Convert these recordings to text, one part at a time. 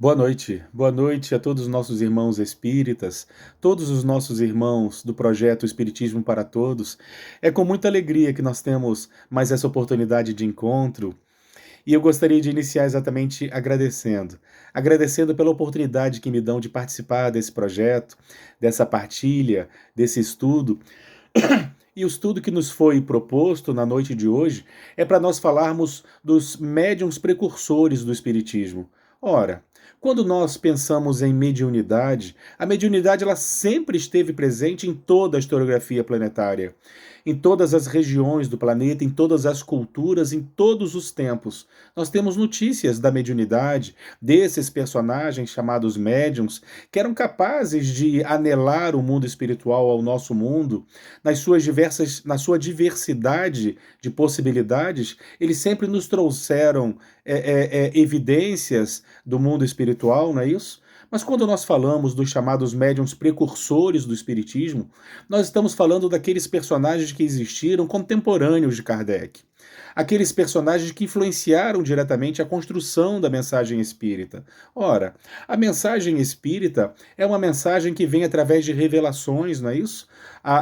Boa noite a todos os nossos irmãos espíritas, todos os nossos irmãos do projeto Espiritismo para Todos. É com muita alegria que nós temos mais essa oportunidade de encontro e eu gostaria de iniciar exatamente agradecendo pela oportunidade que me dão de participar desse projeto, dessa partilha, desse estudo. E o estudo que nos foi proposto na noite de hoje é para nós falarmos dos médiuns precursores do Espiritismo. Ora, quando nós pensamos em mediunidade, a mediunidade ela sempre esteve presente em toda a historiografia planetária, em todas as regiões do planeta, em todas as culturas, em todos os tempos. Nós temos notícias da mediunidade, desses personagens chamados médiuns, que eram capazes de anelar o mundo espiritual ao nosso mundo, na sua diversidade de possibilidades, eles sempre nos trouxeram evidências do mundo espiritual, não é isso? Mas quando nós falamos dos chamados médiuns precursores do espiritismo, nós estamos falando daqueles personagens que existiram contemporâneos de Kardec. Aqueles personagens que influenciaram diretamente a construção da mensagem espírita. Ora, a mensagem espírita é uma mensagem que vem através de revelações, não é isso?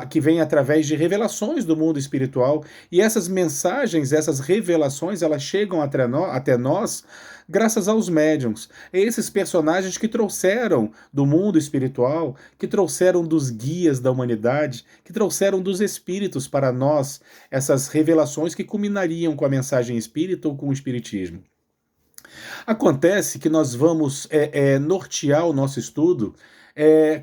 Que vem através de revelações do mundo espiritual, e essas mensagens, essas revelações, elas chegam até nós graças aos médiuns. Esses personagens que trouxeram do mundo espiritual, que trouxeram dos guias da humanidade, que trouxeram dos espíritos para nós essas revelações que culminariam com a mensagem espírita ou com o espiritismo. Acontece que nós vamos nortear o nosso estudo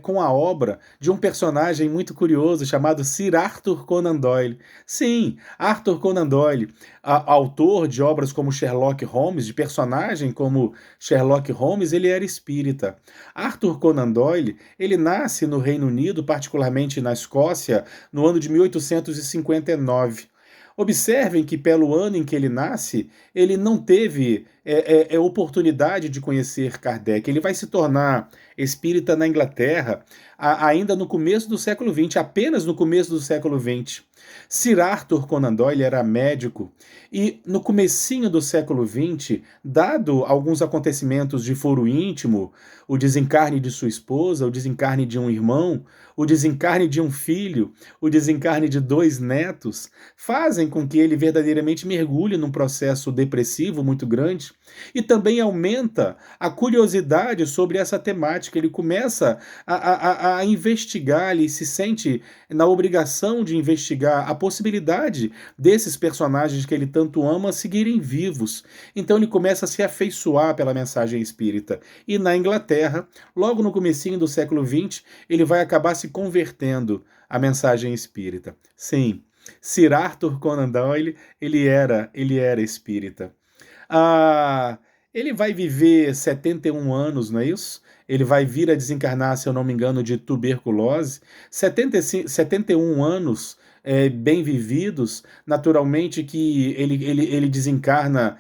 com a obra de um personagem muito curioso chamado Sir Arthur Conan Doyle. Sim, Arthur Conan Doyle, autor de obras como Sherlock Holmes, de personagem como Sherlock Holmes, ele era espírita. Arthur Conan Doyle, ele nasce no Reino Unido, particularmente na Escócia, no ano de 1859. Observem que, pelo ano em que ele nasce, ele não teve oportunidade de conhecer Kardec. Ele vai se tornar espírita na Inglaterra ainda no começo do século XX, apenas no começo do século XX. Sir Arthur Conan Doyle era médico e no comecinho do século XX, dado alguns acontecimentos de foro íntimo, o desencarne de sua esposa, o desencarne de um irmão, o desencarne de um filho, o desencarne de 2 netos, fazem com que ele verdadeiramente mergulhe num processo depressivo muito grande e também aumenta a curiosidade sobre essa temática. Ele começa a investigar, ele se sente na obrigação de investigar a possibilidade desses personagens que ele tanto ama seguirem vivos. Então ele começa a se afeiçoar pela mensagem espírita. E na Inglaterra, logo no comecinho do século XX, ele vai acabar se convertendo à mensagem espírita. Sim, Sir Arthur Conan Doyle, ele era espírita. Ah, ele vai viver 71 anos, não é isso? Ele vai vir a desencarnar, se eu não me engano, de tuberculose. 71 anos bem vividos, naturalmente que ele desencarna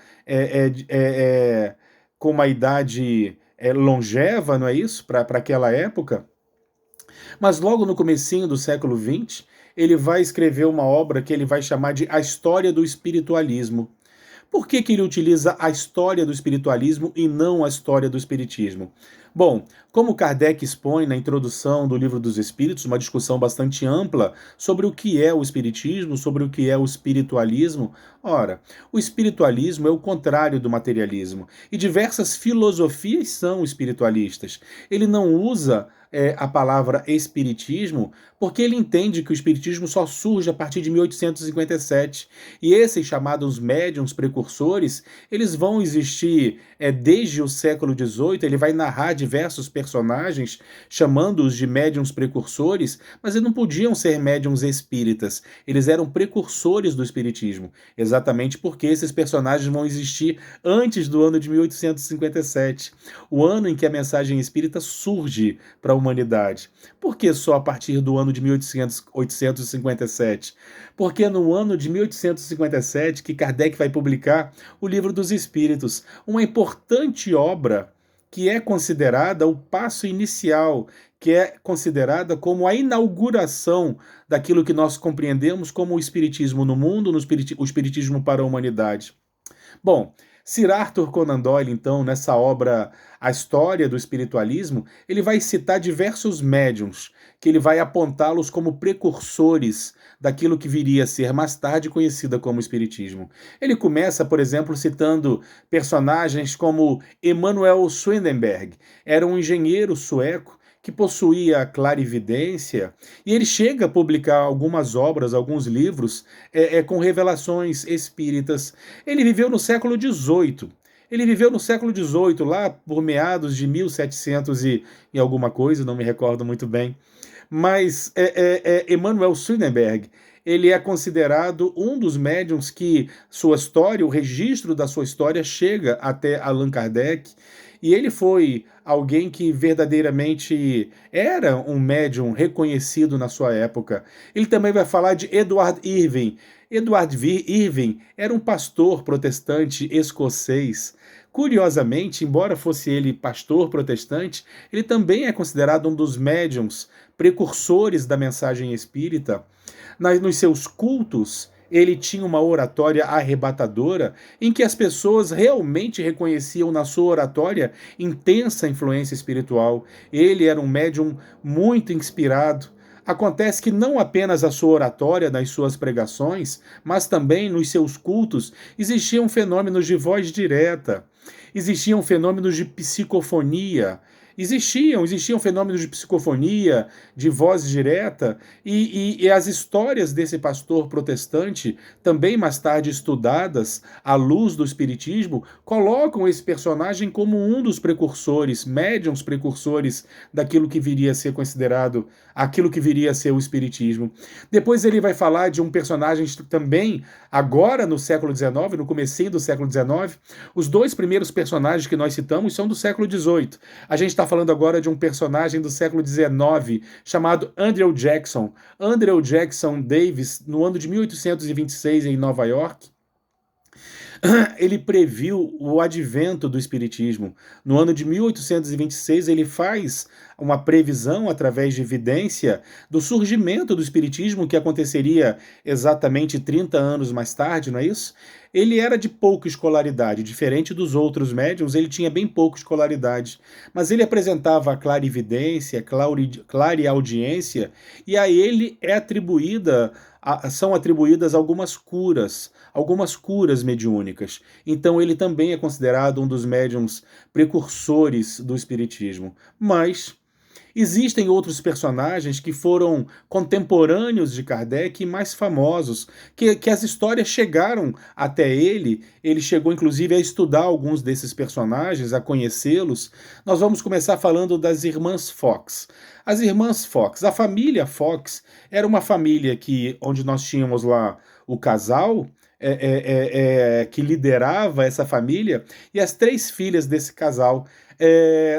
com uma idade longeva, não é isso? Para aquela época. Mas logo no comecinho do século XX, ele vai escrever uma obra que ele vai chamar de A História do Espiritualismo. Por que ele utiliza a história do espiritualismo e não a história do espiritismo? Bom, como Kardec expõe na introdução do Livro dos Espíritos, uma discussão bastante ampla sobre o que é o espiritismo, sobre o que é o espiritualismo. Ora, o espiritualismo é o contrário do materialismo, e diversas filosofias são espiritualistas. Ele não usa a palavra espiritismo porque ele entende que o espiritismo só surge a partir de 1857. E esses chamados médiuns precursores, eles vão existir desde o século XVIII. Ele vai narrar diversos personagens, chamando-os de médiuns precursores, mas eles não podiam ser médiuns espíritas. Eles eram precursores do espiritismo, exatamente porque esses personagens vão existir antes do ano de 1857, o ano em que a mensagem espírita surge para a humanidade. Por que só a partir do ano de 1857? Porque é no ano de 1857 que Kardec vai publicar o Livro dos Espíritos, uma importante obra que é considerada o passo inicial, que é considerada como a inauguração daquilo que nós compreendemos como o espiritismo no mundo, o espiritismo para a humanidade. Bom, Sir Arthur Conan Doyle, então, nessa obra A História do Espiritualismo, ele vai citar diversos médiuns, que ele vai apontá-los como precursores daquilo que viria a ser mais tarde conhecida como Espiritismo. Ele começa, por exemplo, citando personagens como Emanuel Swedenborg, era um engenheiro sueco que possuía clarividência, e ele chega a publicar algumas obras, alguns livros, com revelações espíritas. Ele viveu no século XVIII. Ele viveu no século XVIII, lá por meados de 1700 e alguma coisa, não me recordo muito bem. Mas Emanuel Swedenborg, ele é considerado um dos médiums que sua história, o registro da sua história chega até Allan Kardec, e ele foi alguém que verdadeiramente era um médium reconhecido na sua época. Ele também vai falar de Edward Irving. Edward Irving era um pastor protestante escocês. Curiosamente, embora fosse ele pastor protestante, ele também é considerado um dos médiums precursores da mensagem espírita. Nos seus cultos, ele tinha uma oratória arrebatadora, em que as pessoas realmente reconheciam na sua oratória intensa influência espiritual. Ele era um médium muito inspirado. Acontece que não apenas a sua oratória nas suas pregações, mas também nos seus cultos existiam fenômenos de voz direta, existiam fenômenos de psicofonia, existiam fenômenos de psicofonia, de voz direta, e as histórias desse pastor protestante, também mais tarde estudadas à luz do espiritismo, colocam esse personagem como um dos precursores, médiums precursores daquilo que viria a ser considerado, aquilo que viria a ser o espiritismo. Depois ele vai falar de um personagem também, agora no século XIX, no comecinho do século XIX, os dois primeiros personagens que nós citamos são do século XVIII. A gente está falando agora de um personagem do século XIX chamado Andrew Jackson. Andrew Jackson Davis, no ano de 1826, em Nova York, ele previu o advento do espiritismo. No ano de 1826, ele faz uma previsão através de evidência do surgimento do espiritismo, que aconteceria exatamente 30 anos mais tarde, não é isso? Ele era de pouca escolaridade, diferente dos outros médiums, ele tinha bem pouca escolaridade, mas ele apresentava a clarividência, clareaudiência, e a ele são atribuídas algumas curas mediúnicas. Então ele também é considerado um dos médiums precursores do espiritismo. Mas existem outros personagens que foram contemporâneos de Kardec e mais famosos, que as histórias chegaram até ele. Ele chegou inclusive a estudar alguns desses personagens, a conhecê-los. Nós vamos começar falando das irmãs Fox. As irmãs Fox, a família Fox, era uma família onde nós tínhamos lá o casal, que liderava essa família, e as três filhas desse casal.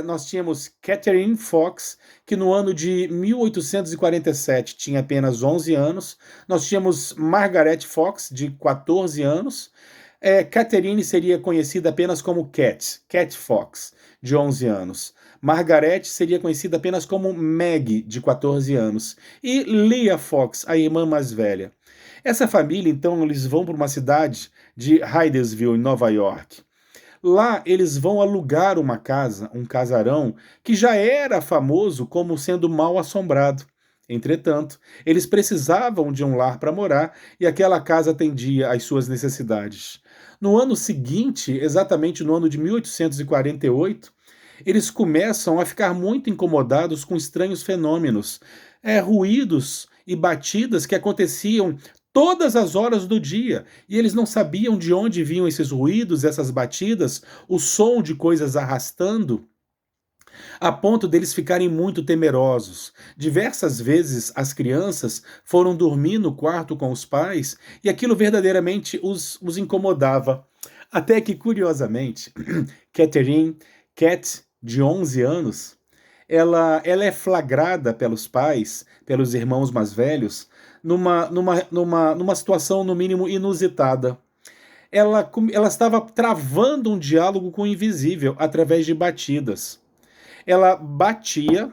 Nós tínhamos Catherine Fox, que no ano de 1847 tinha apenas 11 anos. Nós tínhamos Margaret Fox, de 14 anos. Catherine seria conhecida apenas como Cat Fox, de 11 anos. Margaret seria conhecida apenas como Meg, de 14 anos. E Leah Fox, a irmã mais velha. Essa família, então, eles vão para uma cidade de Hydesville, em Nova York. Lá eles vão alugar uma casa, um casarão, que já era famoso como sendo mal assombrado. Entretanto, eles precisavam de um lar para morar e aquela casa atendia às suas necessidades. No ano seguinte, exatamente no ano de 1848, eles começam a ficar muito incomodados com estranhos fenômenos, ruídos e batidas que aconteciam todas as horas do dia, e eles não sabiam de onde vinham esses ruídos, essas batidas, o som de coisas arrastando, a ponto deles ficarem muito temerosos. Diversas vezes as crianças foram dormir no quarto com os pais, e aquilo verdadeiramente os incomodava. Até que, curiosamente, Cat, de 11 anos, ela é flagrada pelos pais, pelos irmãos mais velhos, numa situação, no mínimo, inusitada. Ela estava travando um diálogo com o invisível através de batidas. Ela batia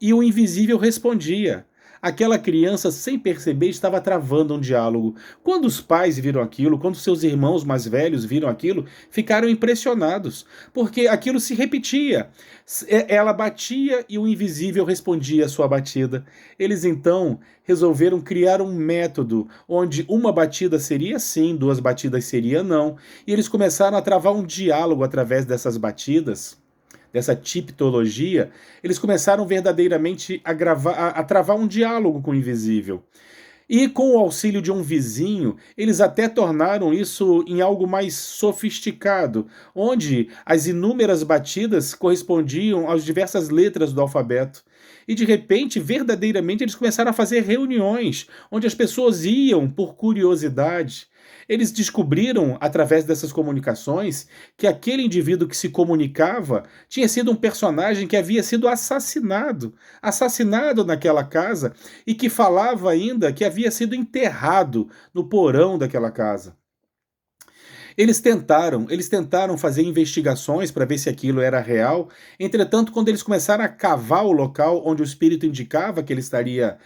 e o invisível respondia. aquela criança, sem perceber, estava travando um diálogo. Quando os pais viram aquilo, quando seus irmãos mais velhos viram aquilo, ficaram impressionados, porque aquilo se repetia. Ela batia e o invisível respondia à sua batida. Eles então resolveram criar um método onde uma batida seria sim, duas batidas seria não, e eles começaram a travar um diálogo através dessas batidas, dessa tipologia. Eles começaram verdadeiramente a travar um diálogo com o invisível. E com o auxílio de um vizinho, eles até tornaram isso em algo mais sofisticado, onde as inúmeras batidas correspondiam às diversas letras do alfabeto. E de repente, verdadeiramente, eles começaram a fazer reuniões, onde as pessoas iam por curiosidade. Eles descobriram, através dessas comunicações, que aquele indivíduo que se comunicava tinha sido um personagem que havia sido assassinado naquela casa, e que falava ainda que havia sido enterrado no porão daquela casa. Eles tentaram fazer investigações para ver se aquilo era real. Entretanto, quando eles começaram a cavar o local onde o espírito indicava que ele estaria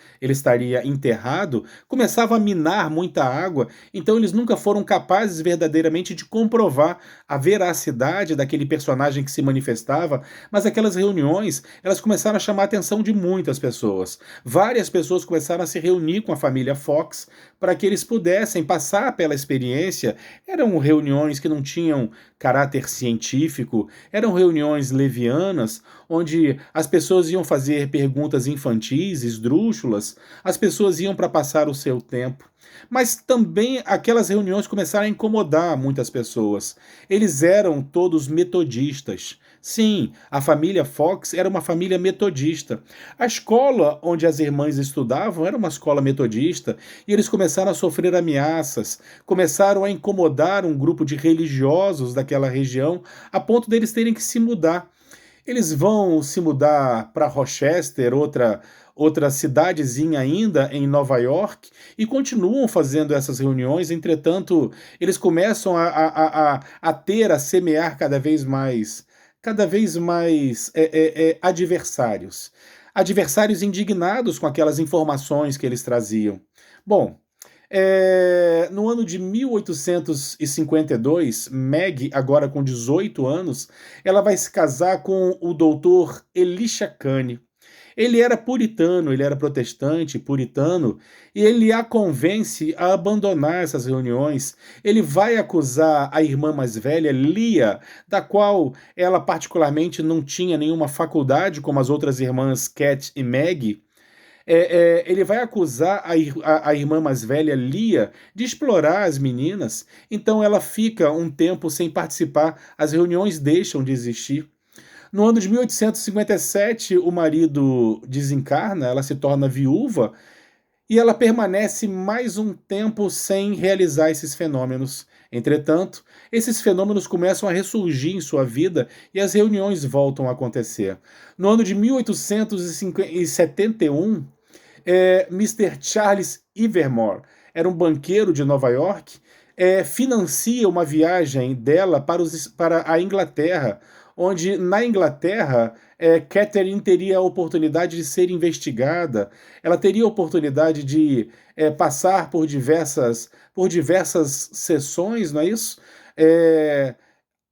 enterrado, começava a minar muita água, então eles nunca foram capazes verdadeiramente de comprovar a veracidade daquele personagem que se manifestava, mas aquelas reuniões, elas começaram a chamar a atenção de muitas pessoas. Várias pessoas começaram a se reunir com a família Fox para que eles pudessem passar pela experiência. Eram reuniões que não tinham caráter científico, eram reuniões levianas, onde as pessoas iam fazer perguntas infantis, esdrúxulas, as pessoas iam para passar o seu tempo. Mas também aquelas reuniões começaram a incomodar muitas pessoas. Eles eram todos metodistas. Sim, a família Fox era uma família metodista. A escola onde as irmãs estudavam era uma escola metodista, e eles começaram a sofrer ameaças, começaram a incomodar um grupo de religiosos daquela região, a ponto deles terem que se mudar. Eles vão se mudar para Rochester, outra cidadezinha ainda em Nova York, e continuam fazendo essas reuniões. Entretanto, eles começam a semear cada vez mais adversários. Adversários indignados com aquelas informações que eles traziam. Bom, no ano de 1852, Meg, agora com 18 anos, ela vai se casar com o doutor Elisha Kane. Ele era puritano, ele era protestante, puritano, e ele a convence a abandonar essas reuniões. Ele vai acusar a irmã mais velha, Lia, da qual ela particularmente não tinha nenhuma faculdade, como as outras irmãs Cat e Meg. Ele vai acusar a irmã mais velha, Lia, de explorar as meninas. Então ela fica um tempo sem participar, as reuniões deixam de existir. No ano de 1857, o marido desencarna, ela se torna viúva, e ela permanece mais um tempo sem realizar esses fenômenos. Entretanto, esses fenômenos começam a ressurgir em sua vida, e as reuniões voltam a acontecer. No ano de 1871, Mr. Charles Livermore, era um banqueiro de Nova York, financia uma viagem dela para a Inglaterra, onde na Inglaterra Catherine teria a oportunidade de ser investigada, ela teria a oportunidade de passar por diversas sessões, não é isso?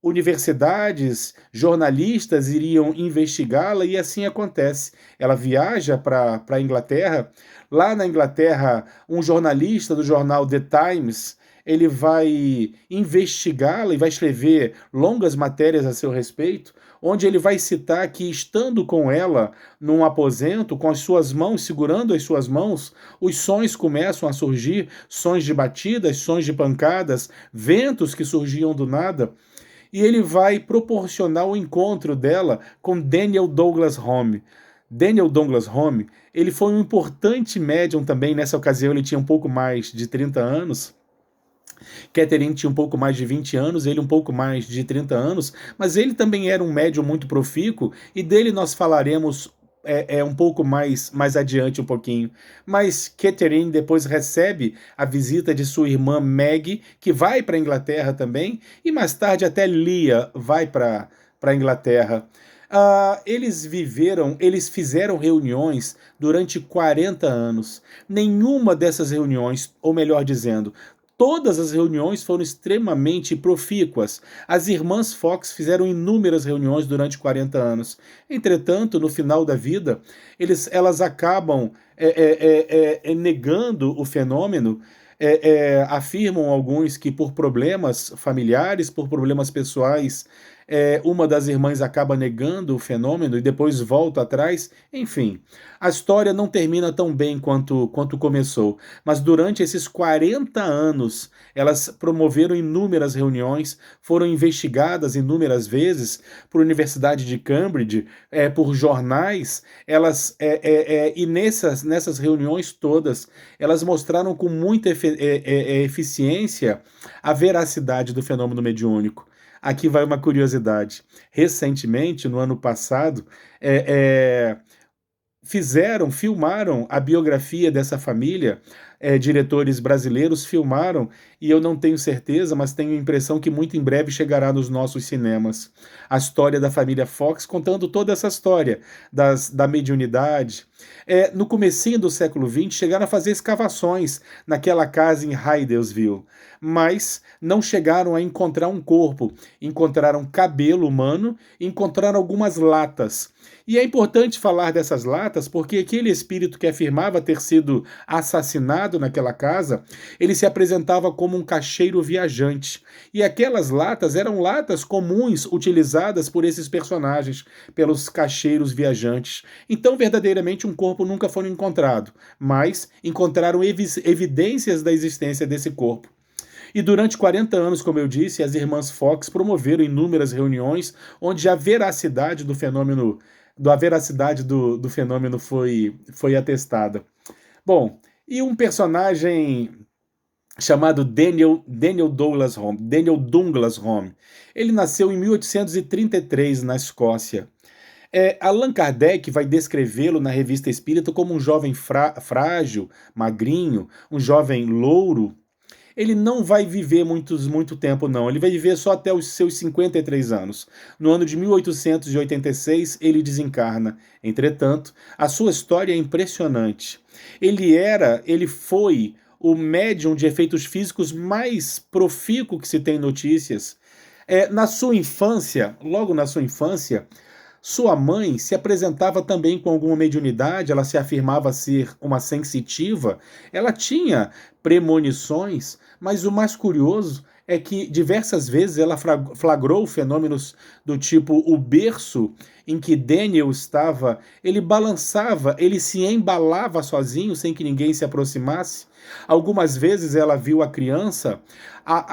Universidades, jornalistas iriam investigá-la, e assim acontece. Ela viaja para a Inglaterra. Lá na Inglaterra, um jornalista do jornal The Times, ele vai investigá-la e vai escrever longas matérias a seu respeito, onde ele vai citar que, estando com ela num aposento, com as suas mãos, segurando as suas mãos, os sons começam a surgir, sons de batidas, sons de pancadas, ventos que surgiam do nada, e ele vai proporcionar o encontro dela com Daniel Douglas Home. Daniel Douglas Home, ele foi um importante médium também. Nessa ocasião ele tinha um pouco mais de 30 anos, Catherine tinha um pouco mais de 20 anos, ele um pouco mais de 30 anos, mas ele também era um médium muito profícuo, e dele nós falaremos um pouco mais adiante um pouquinho. Mas Catherine depois recebe a visita de sua irmã Meg, que vai para a Inglaterra também, e mais tarde até Lia vai para a Inglaterra. Eles fizeram reuniões durante 40 anos. Nenhuma dessas reuniões, ou melhor dizendo, todas as reuniões foram extremamente profícuas. As irmãs Fox fizeram inúmeras reuniões durante 40 anos. Entretanto, no final da vida, elas acabam negando o fenômeno. Afirmam alguns que por problemas familiares, por problemas pessoais, uma das irmãs acaba negando o fenômeno e depois volta atrás. Enfim, a história não termina tão bem quanto começou, mas durante esses 40 anos elas promoveram inúmeras reuniões, foram investigadas inúmeras vezes por Universidade de Cambridge, por jornais. E nessas reuniões todas, elas mostraram com muita eficiência a veracidade do fenômeno mediúnico. Aqui vai uma curiosidade. Recentemente, no ano passado, filmaram a biografia dessa família. Diretores brasileiros filmaram, e eu não tenho certeza, mas tenho a impressão que muito em breve chegará nos nossos cinemas. A história da família Fox, contando toda essa história da mediunidade. No comecinho do século XX, chegaram a fazer escavações naquela casa em Hydesville, mas não chegaram a encontrar um corpo. Encontraram cabelo humano, encontraram algumas latas. E é importante falar dessas latas porque aquele espírito que afirmava ter sido assassinado naquela casa, ele se apresentava como um caixeiro viajante. E aquelas latas eram latas comuns utilizadas por esses personagens, pelos caixeiros viajantes. Então, verdadeiramente, um corpo nunca foi encontrado, mas encontraram evidências da existência desse corpo. E durante 40 anos, como eu disse, as irmãs Fox promoveram inúmeras reuniões onde a veracidade do fenômeno foi atestada. Bom, e um personagem chamado Daniel Douglas Home. Ele nasceu em 1833 na Escócia. Allan Kardec vai descrevê-lo na Revista Espírita como um jovem frágil, magrinho, um jovem louro. Ele não vai viver muito tempo, não. Ele vai viver só até os seus 53 anos. No ano de 1886, ele desencarna. Entretanto, a sua história é impressionante. Ele foi o médium de efeitos físicos mais profícuo que se tem notícias. Logo na sua infância, sua mãe se apresentava também com alguma mediunidade, ela se afirmava ser uma sensitiva, ela tinha premonições, mas o mais curioso é que diversas vezes ela flagrou fenômenos do tipo o berço em que Daniel estava, ele balançava, ele se embalava sozinho sem que ninguém se aproximasse. Algumas vezes ela viu a criança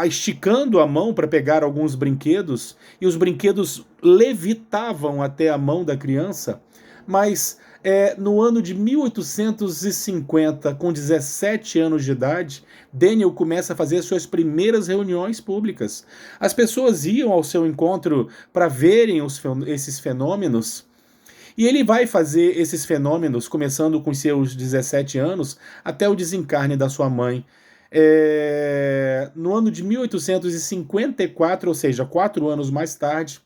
esticando a mão para pegar alguns brinquedos e os brinquedos levitavam até a mão da criança, mas no ano de 1850, com 17 anos de idade, Daniel começa a fazer suas primeiras reuniões públicas. As pessoas iam ao seu encontro para verem esses fenômenos, e ele vai fazer esses fenômenos, começando com seus 17 anos, até o desencarne da sua mãe. No ano de 1854, ou seja, 4 anos mais tarde,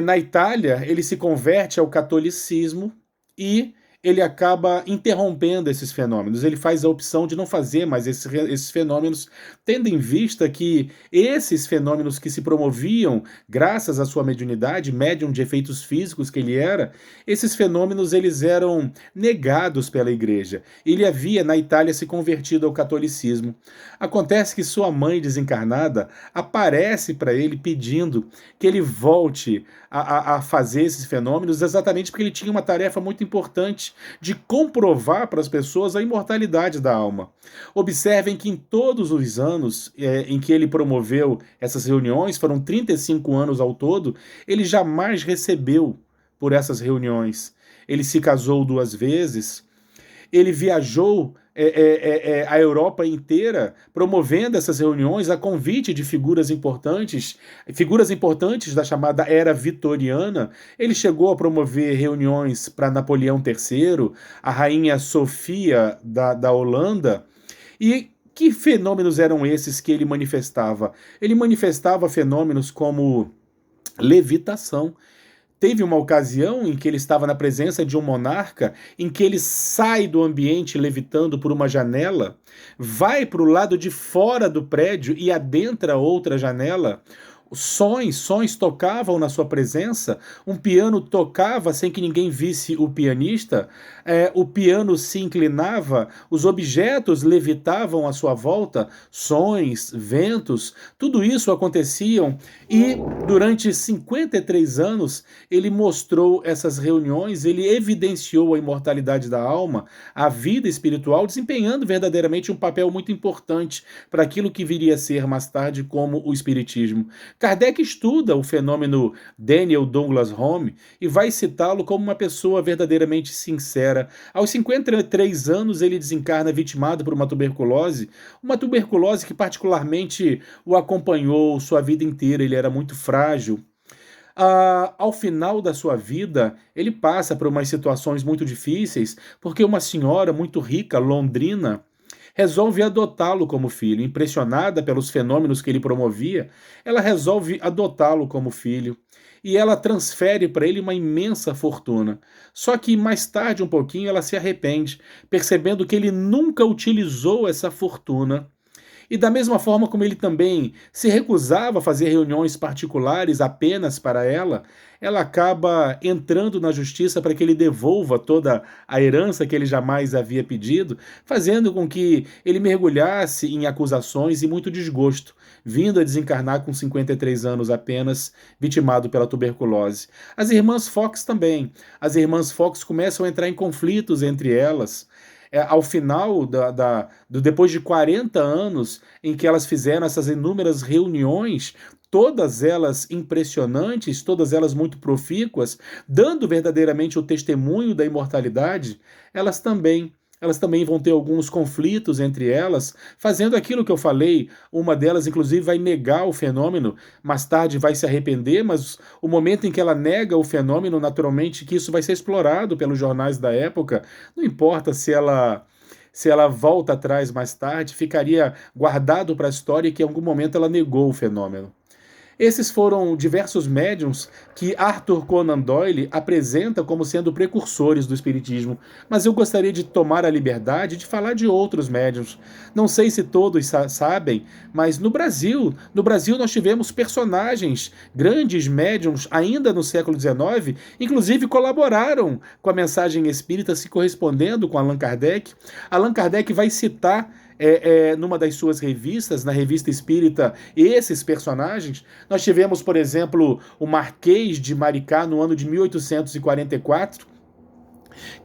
na Itália, ele se converte ao catolicismo e ele acaba interrompendo esses fenômenos. Ele faz a opção de não fazer mais esses fenômenos, tendo em vista que esses fenômenos que se promoviam graças à sua mediunidade, médium de efeitos físicos que ele era, esses fenômenos eles eram negados pela igreja. Ele havia, na Itália, se convertido ao catolicismo. Acontece que sua mãe desencarnada aparece para ele pedindo que ele volte a fazer esses fenômenos, exatamente porque ele tinha uma tarefa muito importante de comprovar para as pessoas a imortalidade da alma. Observem que em todos os anos em que ele promoveu essas reuniões, foram 35 anos ao todo, ele jamais recebeu por essas reuniões. Ele se casou 2 vezes, ele viajou a Europa inteira promovendo essas reuniões a convite de figuras importantes da chamada Era Vitoriana. Ele chegou a promover reuniões para Napoleão III, a Rainha Sofia da Holanda. E que fenômenos eram esses que ele manifestava? Ele manifestava fenômenos como levitação. teve uma ocasião em que ele estava na presença de um monarca, em que ele sai do ambiente levitando por uma janela, vai para o lado de fora do prédio e adentra outra janela. Sons tocavam na sua presença, um piano tocava sem que ninguém visse o pianista, o piano se inclinava, os objetos levitavam à sua volta, sons, ventos, tudo isso aconteciam e durante 53 anos ele mostrou essas reuniões, ele evidenciou a imortalidade da alma, a vida espiritual, desempenhando verdadeiramente um papel muito importante para aquilo que viria a ser mais tarde como o espiritismo. Kardec estuda o fenômeno Daniel Douglas Home e vai citá-lo como uma pessoa verdadeiramente sincera. Aos 53 anos, ele desencarna vitimado por uma tuberculose que particularmente o acompanhou sua vida inteira, ele era muito frágil. Ao final da sua vida, ele passa por umas situações muito difíceis, porque uma senhora muito rica, londrina, resolve adotá-lo como filho. Impressionada pelos fenômenos que ele promovia, ela resolve adotá-lo como filho. E ela transfere para ele uma imensa fortuna. Só que mais tarde, um pouquinho, ela se arrepende, percebendo que ele nunca utilizou essa fortuna. E da mesma forma como ele também se recusava a fazer reuniões particulares apenas para ela, ela acaba entrando na justiça para que ele devolva toda a herança que ele jamais havia pedido, fazendo com que ele mergulhasse em acusações e muito desgosto, vindo a desencarnar com 53 anos apenas, vitimado pela tuberculose. As irmãs Fox também. As irmãs Fox começam a entrar em conflitos entre elas, ao final, depois de 40 anos em que elas fizeram essas inúmeras reuniões, todas elas impressionantes, todas elas muito profícuas, dando verdadeiramente o testemunho da imortalidade, elas também vão ter alguns conflitos entre elas, fazendo aquilo que eu falei. Uma delas, inclusive, vai negar o fenômeno, mais tarde vai se arrepender, mas o momento em que ela nega o fenômeno, naturalmente, que isso vai ser explorado pelos jornais da época, não importa se ela volta atrás mais tarde, ficaria guardado para a história que em algum momento ela negou o fenômeno. Esses foram diversos médiuns que Arthur Conan Doyle apresenta como sendo precursores do espiritismo, mas eu gostaria de tomar a liberdade de falar de outros médiuns. Não sei se todos sabem, mas no Brasil nós tivemos personagens, grandes médiuns ainda no século XIX, inclusive colaboraram com a mensagem espírita se correspondendo com Allan Kardec. Allan Kardec vai citar numa das suas revistas, na Revista Espírita, esses personagens. Nós tivemos, por exemplo, o Marquês de Maricá, no ano de 1844,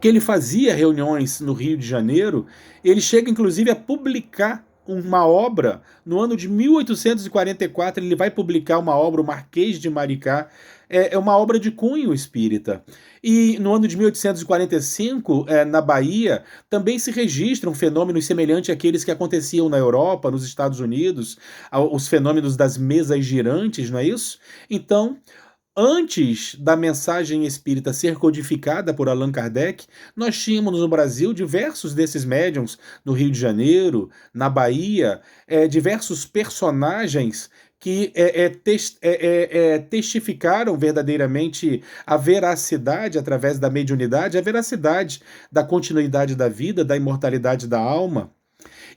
que ele fazia reuniões no Rio de Janeiro. Ele chega, inclusive, a publicar uma obra. No ano de 1844, ele vai publicar uma obra, o Marquês de Maricá, é uma obra de cunho espírita. E no ano de 1845, na Bahia, também se registram fenômenos semelhantes àqueles que aconteciam na Europa, nos Estados Unidos, os fenômenos das mesas girantes, não é isso? Então, antes da mensagem espírita ser codificada por Allan Kardec, nós tínhamos no Brasil diversos desses médiuns, no Rio de Janeiro, na Bahia, diversos personagens que testificaram verdadeiramente a veracidade, através da mediunidade, a veracidade da continuidade da vida, da imortalidade da alma.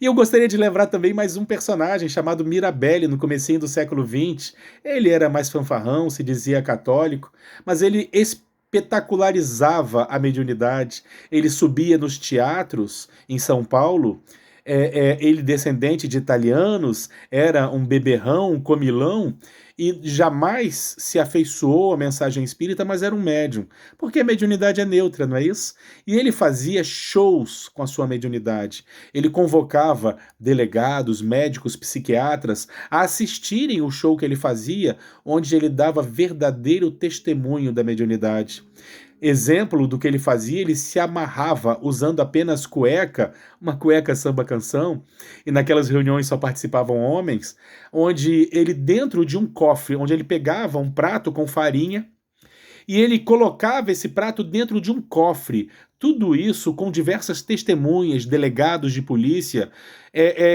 E eu gostaria de lembrar também mais um personagem chamado Mirabelle, no comecinho do século XX. Ele era mais fanfarrão, se dizia católico, mas ele espetacularizava a mediunidade. Ele subia nos teatros em São Paulo. Ele, descendente de italianos, era um beberrão, um comilão, e jamais se afeiçoou à mensagem espírita, mas era um médium, porque a mediunidade é neutra, não é isso? E ele fazia shows com a sua mediunidade. Ele convocava delegados, médicos, psiquiatras a assistirem o show que ele fazia, onde ele dava verdadeiro testemunho da mediunidade. Exemplo do que ele fazia, ele se amarrava usando apenas cueca, uma cueca samba-canção, e naquelas reuniões só participavam homens, onde ele, dentro de um cofre, onde ele pegava um prato com farinha, e ele colocava esse prato dentro de um cofre, Tudo isso com diversas testemunhas, delegados de polícia,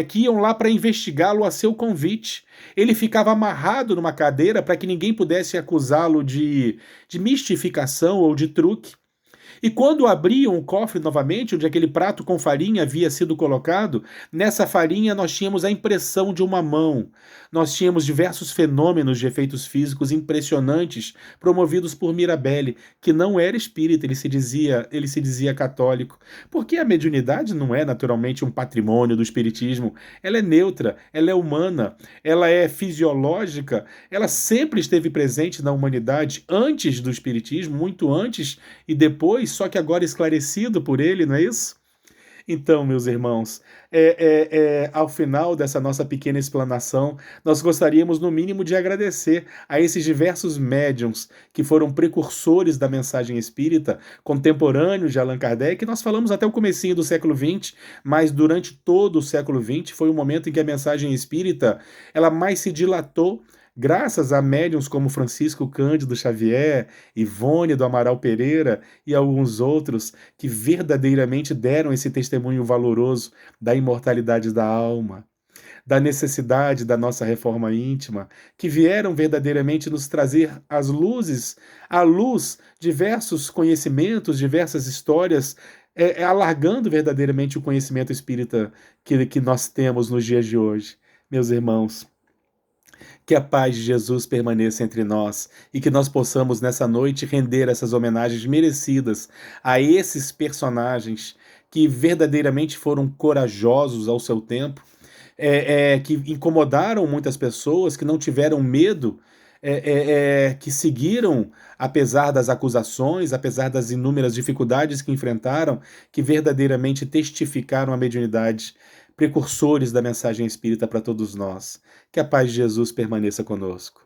que iam lá para investigá-lo a seu convite. Ele ficava amarrado numa cadeira para que ninguém pudesse acusá-lo de mistificação ou de truque. E quando abriam o cofre novamente, onde aquele prato com farinha havia sido colocado, nessa farinha nós tínhamos a impressão de uma mão. Nós tínhamos diversos fenômenos de efeitos físicos impressionantes promovidos por Mirabelle, que não era espírita, ele se dizia católico. Porque a mediunidade não é naturalmente um patrimônio do espiritismo, ela é neutra, ela é humana, ela é fisiológica, ela sempre esteve presente na humanidade antes do espiritismo, muito antes e depois, só que agora esclarecido por ele, não é isso? Então, meus irmãos, ao final dessa nossa pequena explanação, nós gostaríamos, no mínimo, de agradecer a esses diversos médiuns que foram precursores da mensagem espírita, contemporâneos de Allan Kardec. Nós falamos até o comecinho do século XX, mas durante todo o século XX foi o momento em que a mensagem espírita ela mais se dilatou, graças a médiuns como Francisco Cândido Xavier, Ivone do Amaral Pereira e alguns outros que verdadeiramente deram esse testemunho valoroso da imortalidade da alma, da necessidade da nossa reforma íntima, que vieram verdadeiramente nos trazer as luzes, à luz, diversos conhecimentos, diversas histórias, alargando verdadeiramente o conhecimento espírita que nós temos nos dias de hoje. Meus irmãos, que a paz de Jesus permaneça entre nós e que nós possamos nessa noite render essas homenagens merecidas a esses personagens que verdadeiramente foram corajosos ao seu tempo, que incomodaram muitas pessoas, que não tiveram medo, que seguiram apesar das acusações, apesar das inúmeras dificuldades que enfrentaram, que verdadeiramente testificaram a mediunidade, precursores da mensagem espírita para todos nós. Que a paz de Jesus permaneça conosco.